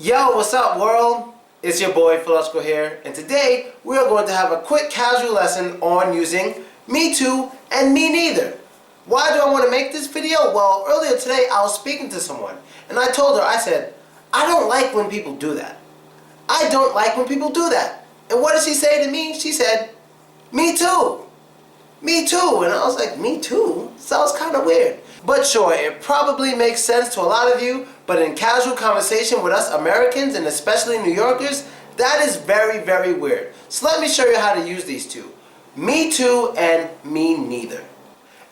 Yo, what's up world? It's your boy Philosophical here, and today we are going to have a quick casual lesson on using me too and me neither. Why do I want to make this video? Well, earlier today I was speaking to someone and I told her, I said, I don't like when people do that. I don't like when people do that. And what did she say to me? She said, me too. Me too. And I was like, me too? Sounds kind of weird. But sure, it probably makes sense to a lot of you, but in casual conversation with us Americans, and especially New Yorkers, that is very, very weird. So let me show you how to use these two. Me too and me neither.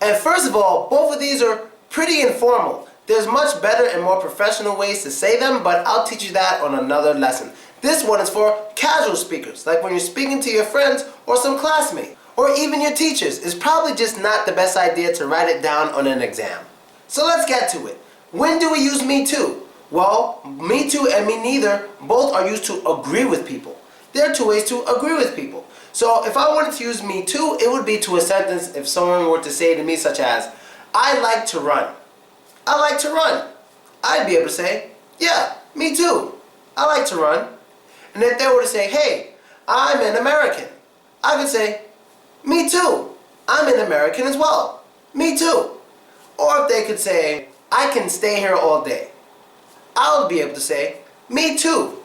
And first of all, both of these are pretty informal. There's much better and more professional ways to say them, but I'll teach you that on another lesson. This one is for casual speakers, like when you're speaking to your friends or some classmates, or even your teachers. It's probably just not the best idea to write it down on an exam. So let's get to it. When do we use me too? Well, me too and me neither both are used to agree with people. There are two ways to agree with people. So if I wanted to use me too, it would be to a sentence if someone were to say to me such as, I like to run. I like to run. I'd be able to say, yeah, me too. I like to run. And if they were to say, hey, I'm an American, I could say, me too. I'm an American as well. Me too. Or if they could say, I can stay here all day, I would be able to say, me too.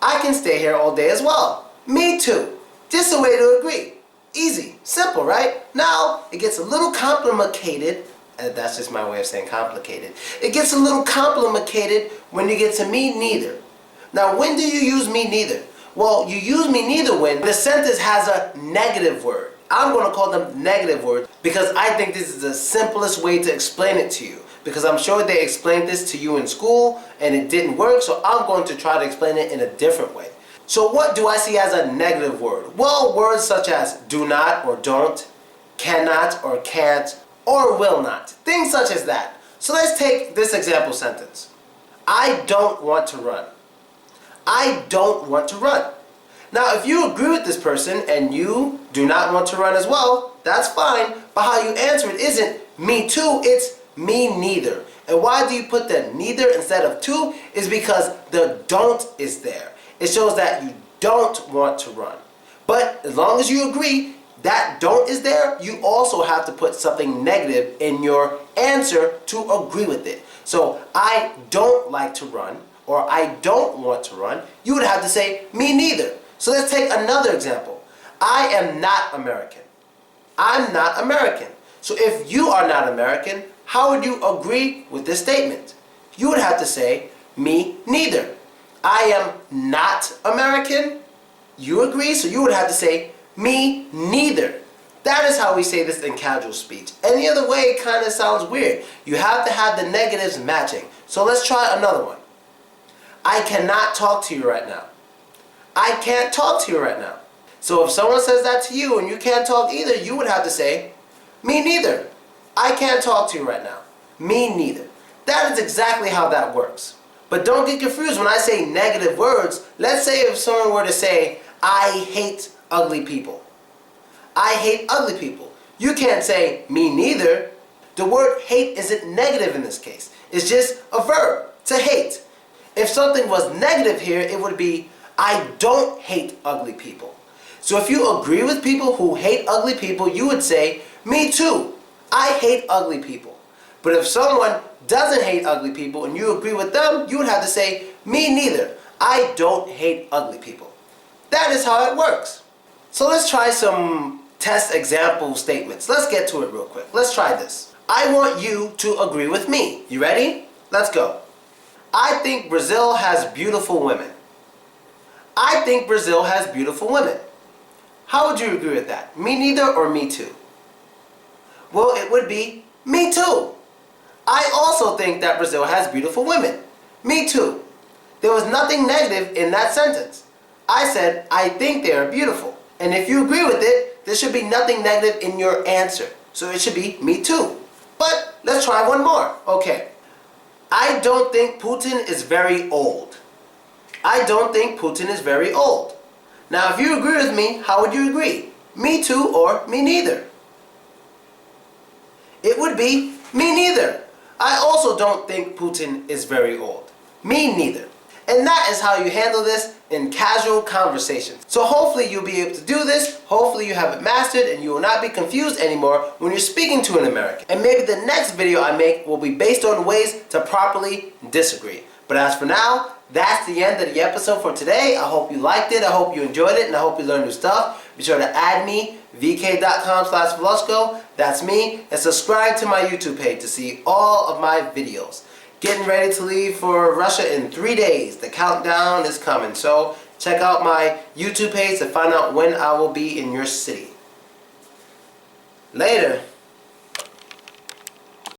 I can stay here all day as well. Me too. Just a way to agree. Easy. Simple, right? Now, it gets a little complicated. That's just my way of saying complicated. It gets a little complicated when you get to me neither. Now, when do you use me neither? Well, you use me neither when the sentence has a negative word. I'm going to call them negative words because I think this is the simplest way to explain it to you. Because I'm sure they explained this to you in school and it didn't work, so I'm going to try to explain it in a different way. So what do I see as a negative word? Well, words such as do not or don't, cannot or can't, or will not. Things such as that. So let's take this example sentence. I don't want to run. I don't want to run. Now, if you agree with this person and you do not want to run as well, that's fine. But how you answer it isn't me too, it's me neither. And why do you put the neither instead of to? Is because the don't is there. It shows that you don't want to run. But as long as you agree that don't is there, you also have to put something negative in your answer to agree with it. So, I don't like to run, or I don't want to run, you would have to say me neither. So let's take another example. I am not American. I'm not American. So if you are not American, how would you agree with this statement? You would have to say, me neither. I am not American. You agree, so you would have to say, me neither. That is how we say this in casual speech. Any other way kind of sounds weird. You have to have the negatives matching. So let's try another one. I cannot talk to you right now. I can't talk to you right now. So if someone says that to you and you can't talk either, you would have to say, me neither. I can't talk to you right now. Me neither. That is exactly how that works. But don't get confused when I say negative words. Let's say if someone were to say, I hate ugly people. I hate ugly people. You can't say, me neither. The word hate isn't negative in this case. It's just a verb, to hate. If something was negative here, it would be, I don't hate ugly people. So if you agree with people who hate ugly people, you would say, me too. I hate ugly people. But if someone doesn't hate ugly people and you agree with them, you would have to say, me neither. I don't hate ugly people. That is how it works. So let's try some test example statements. Let's get to it real quick. Let's try this. I want you to agree with me. You ready? Let's go. I think Brazil has beautiful women. I think Brazil has beautiful women. How would you agree with that? Me neither or me too? Well, it would be me too. I also think that Brazil has beautiful women. Me too. There was nothing negative in that sentence. I said, I think they are beautiful. And if you agree with it, there should be nothing negative in your answer. So it should be me too. But let's try one more. Okay. I don't think Putin is very old. I don't think Putin is very old. Now, if you agree with me, how would you agree? Me too or me neither? It would be me neither. I also don't think Putin is very old. Me neither. And that is how you handle this in casual conversations. So hopefully you'll be able to do this, hopefully you have it mastered, and you will not be confused anymore when you're speaking to an American. And maybe the next video I make will be based on ways to properly disagree. But as for now, that's the end of the episode for today. I hope you liked it, I hope you enjoyed it, and I hope you learned new stuff. Be sure to add me, vk.com/Veloczko, that's me, and subscribe to my YouTube page to see all of my videos. Getting ready to leave for Russia in 3 days. The countdown is coming, so check out my YouTube page to find out when I will be in your city. Later.